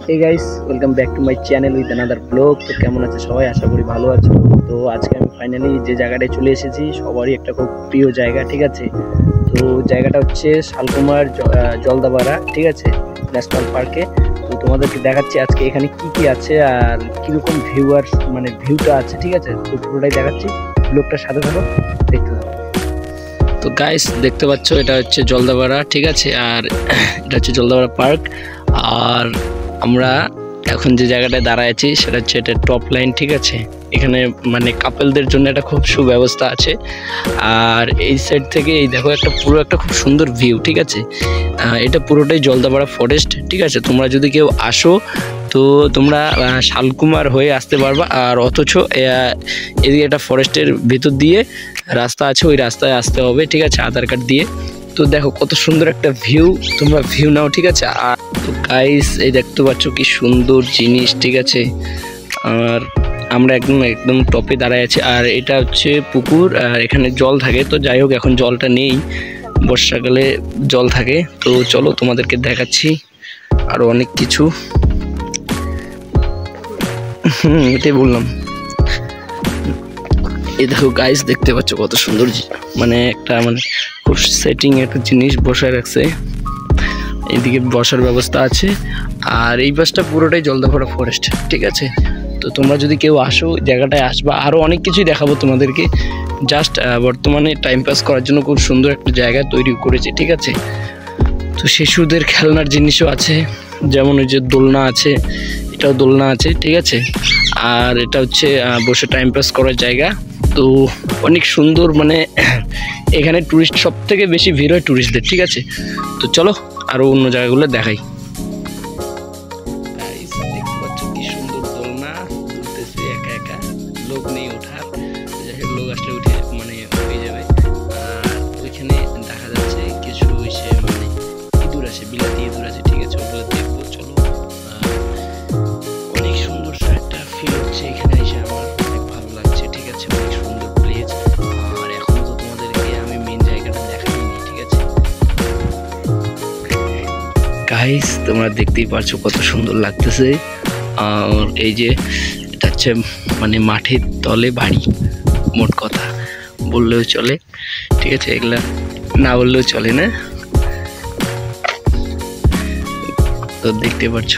Hey guys welcome back to my channel with another blog. तो केमन आछो सबाई, आशा करी भालो आछो। तो आज के फाइनली जे জায়গাটায় চলে এসেছি সবারই একটা খুব প্রিয় জায়গা, ঠিক আছে। তো জায়গাটা হচ্ছে শালকুমার জলদাপাড়া, ঠিক আছে, ন্যাশনাল পার্কে। তো তোমাদেরকে দেখাচ্ছি আজকে এখানে কি কি আছে আর কিরকম ভিউয়ার্স মানে ভিউটা আছে, ঠিক আছে। তো পুরোটাই দেখাচ্ছি, ব্লগটার সাথে থাকো, দেখতে থাকো। তো গাইস দেখতে পাচ্ছ এটা হচ্ছে জলদাপাড়া, ঠিক আছে, আর এটা হচ্ছে জলদাপাড়া পার্ক। আর আমরা এখন যে জায়গাটায় দাঁড়ায় আছি সেটা হচ্ছে এটা টপ লাইন, ঠিক আছে। এখানে মানে কাপলদের জন্য একটা খুব সুব্যবস্থা আছে। আর এই সাইড থেকে এই দেখো একটা পুরো একটা খুব সুন্দর ভিউ, ঠিক আছে। এটা পুরোটাই জলদাপাড়া ফরেস্ট, ঠিক আছে। তোমরা যদি কেউ আসো তো তোমরা শালকুমার হয়ে আসতে পারবা, আর অথচ এদিকে একটা ফরেস্টের ভিতর দিয়ে রাস্তা আছে, ওই রাস্তায় আসতে হবে, ঠিক আছে, আধার কার্ড দিয়ে। তো দেখো কত সুন্দর একটা ভিউ, তোমরা ভিউ নাও, ঠিক আছে। আর তো গাইস এই দেখতে পাচ্ছ কি সুন্দর জিনিস, ঠিক আছে। আর আমরা একদম টপে দাঁড়ায় আছি। আর এটা হচ্ছে পুকুর, আর এখানে জল থাকে। তো যাই হোক এখন জলটা নেই, বর্ষাকালে জল থাকে। তো চলো তোমাদেরকে দেখাচ্ছি আরো অনেক কিছু। এটাই বললাম। এই দেখো গাইস দেখতে পাচ্ছ কত সুন্দর মানে একটা মানে খুব সেটিং একটা জিনিস বসায় রাখছে। এইদিকে বসার ব্যবস্থা আছে। আর এই পাশটা পুরোটাই জলদাপাড়া ফরেস্ট, ঠিক আছে। তো তোমরা যদি কেউ আসো জায়গাটায় আসবা, আরও অনেক কিছুই দেখাবো তোমাদেরকে। জাস্ট বর্তমানে টাইম পাস করার জন্য খুব সুন্দর একটা জায়গা তৈরি করেছে, ঠিক আছে। তো শিশুদের খেলনার জিনিসও আছে, যেমন ওই যে দোলনা আছে, এটাও দোলনা আছে, ঠিক আছে। আর এটা হচ্ছে বসে টাইম পাস করার জায়গা। তো অনেক সুন্দর, মানে এখানে টুরিস্ট সব থেকে বেশি ভিড় হয় টুরিস্টদের, ঠিক আছে। তো চলো আরও অন্য জায়গাগুলো দেখাই। দেখতে পাচ্ছ কি সুন্দর দোলনা, দুলতেছে একা একা, লোক নেই ওঠার। যাই হোক লোক আসলে উঠে মানে হয়ে যাবে। আর ওইখানে দেখা যাচ্ছে কিছু এসে মানে ইঁদুর আছে, বিলাতি ইঁদুর আছে, ঠিক আছে, ওগুলো দেখবো। চলো অনেক সুন্দর একটা ফিল হচ্ছে এখানে এসে, আমার অনেক ভালো লাগছে, ঠিক আছে। অনেক সুন্দর প্লেস। আর এখনো তো তোমাদেরকে আমি মেন জায়গাটা দেখাইনি, ঠিক আছে। গাইস তোমরা দেখতেই পারছো কত সুন্দর লাগতেছে। আর এই যে এটা হচ্ছে মানে মাঠের তলে বাড়ি, মোট কথা বললেও চলে, ঠিক আছে। এগুলা না বললেও চলে না। তো দেখতে পাচ্ছ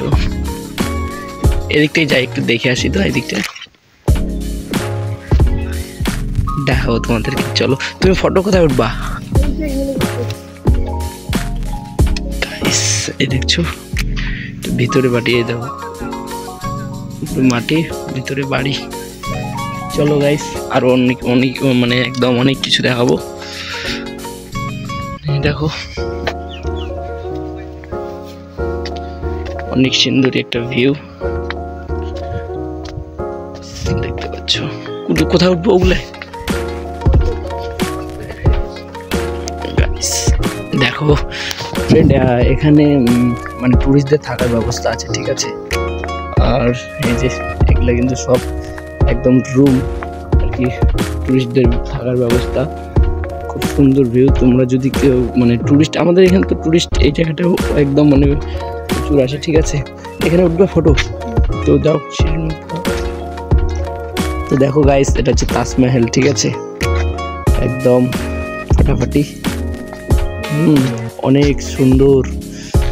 এদিকটাই যাই, একটু দেখে আসি। তো এদিকটা দেখাবো তোমাদেরকে। চলো তুমি ফটো কোথায় উঠবা? এই দেখছো ভিতরে বাড়ি, এই দেখো মাটি, ভিতরে বাড়ি। চলো গাইস আরো অনেক অনেক মানে একদম অনেক কিছু দেখাবো। দেখো অনেক সুন্দর একটা ভিউ দেখতে পাচ্ছ। কোথায় উঠবো ওগুলো? দেখো ফ্রেন্ড এখানে মানে টুরিস্টদের থাকার ব্যবস্থা আছে, ঠিক আছে। আর এই যে এগুলো কিন্তু সব একদম রুম আর কি, টুরিস্টদের থাকার ব্যবস্থা। খুব সুন্দর ভিউ। তোমরা যদি কেউ মানে টুরিস্ট, আমাদের এখানে তো টুরিস্ট এই জায়গাটাও একদম মানে প্রচুর আসে, ঠিক আছে। এখানে উঠবে ফটো, তো যাও। তো দেখো গাইস এটা হচ্ছে তাজমহল, ঠিক আছে, একদম ফাটাফাটি। অনেক সুন্দর।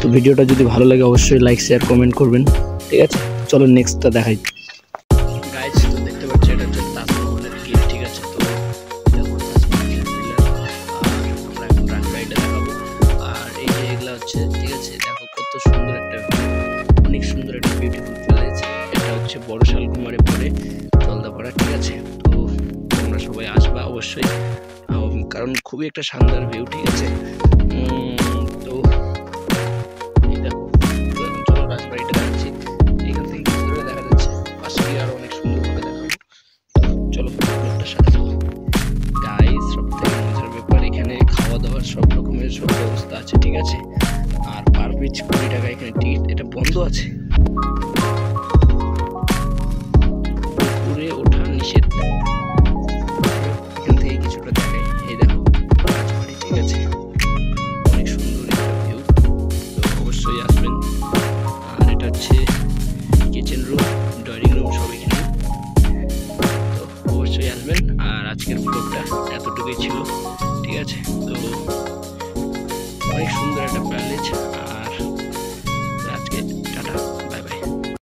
তো ভিডিওটা যদি ভালো লাগে অবশ্যই লাইক শেয়ার কমেন্ট করবেন, ঠিক আছে। চলো নেক্সটটা দেখাই। গাইস তো দেখতে পাচ্ছ এটা হচ্ছে তাজমহলের গেট, ঠিক আছে। তো দেখো তাজমহলের পিলার। আর আমরা এখন রান গাড়িটা দেখাবো। আর এই যে এগুলা হচ্ছে, ঠিক আছে, দেখো কত সুন্দর একটা অনেক সুন্দর একটা বিউটিফুল প্লেস। এটা হচ্ছে বড় শালকুমারে পড়ে জলদাপাড়া, ঠিক আছে। তো তোমরা সবাই আসবা অবশ্যই, কারণ খুবই একটা শানদার ভিউ, ঠিক আছে। তো এই দেখো, তো এখন চলো রাজবাড়িটা দেখাচ্ছি। এখান থেকে কি করে দেখা যাচ্ছে, পাশে গিয়ে আরো অনেক সুন্দরভাবে দেখাবো। চলো ব্লগটার সাথে থাকো। গাইস সব থেকে মজার ব্যাপার, এখানে খাওয়া দাওয়ার সব রকমের সব ব্যবস্থা আছে, ঠিক আছে। আর পার পিস 20 টাকা এখানে টিকিট। এটা বন্ধ আছে, উপরে ওঠা নিষেধ। এখান থেকে কিছুটা দেখাই। এই দেখো রাজবাড়ি, ঠিক আছে, অনেক সুন্দর একটা ভিউ। তো অবশ্যই আসবেন। আর এটা হচ্ছে আছে কিচেন রুম, ড্রয়িং রুম সব এখানে। তো অবশ্যই আসবেন। আর আজকের ব্লগটা এতটুকুই ছিল, ঠিক আছে। তো অনেক সুন্দর একটা প্যালেস।